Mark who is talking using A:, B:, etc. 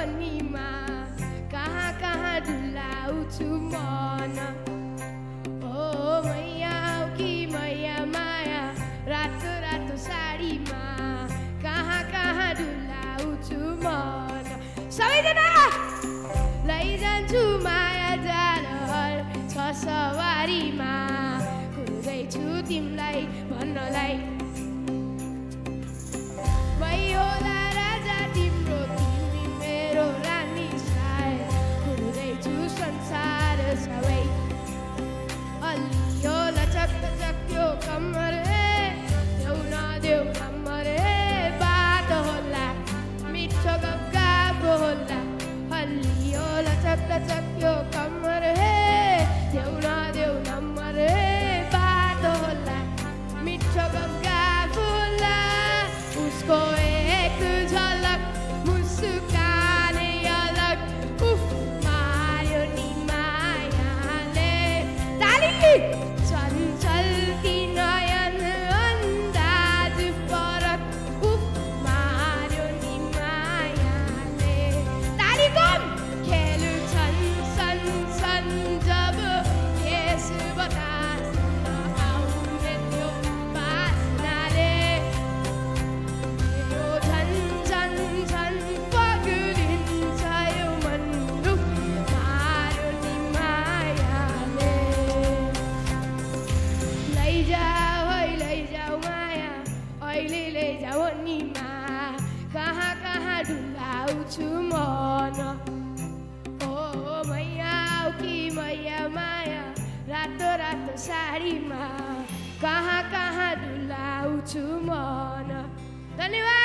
A: वनीमा कहाँ कहाँ डुलाउँछु मन ओ मैया कि मैया माया रातो रातो साडीमा कहाँ कहाँ डुलाउँछु मन सबैजना लैजान्छु माया जालहर छ सवारीमा कुर्दैछु तिमीलाई भन्नलाई मै होला राजा तिम्रो तिमी मेरो रानी सायद कुर्दैछु संसार सबै अलियो लचक लचक्यो कम्मर देऊ नदेऊ कम्मर बात होला मिठो गफ होला अलियो लचक लचक्यो कम्मर देऊ नदेऊ नम्बर बात होला मिठो गफ होला उसको एक झलक मुस्काने अलग उफ मायो नि मायाले ताली चञ्चल ती नयन अन्दाज फरक उफ मायो नि मायाले ताली कम खेल्छन् सन सन जब यस बतासमा आउने त्यो बास्नाले यो झन् झन् झन् पग्लिन्छ यो मन उफ मायो नि मायाले लैजाऊ है लैजाऊ माया अहिले लैजाऊ निमा कहाँ कहाँ डुलाउँछु मन ओ मैया कि मैया माया रातो रातो साडीमा कहाँ कहाँ डुलाउँछु मन धन्यवाद।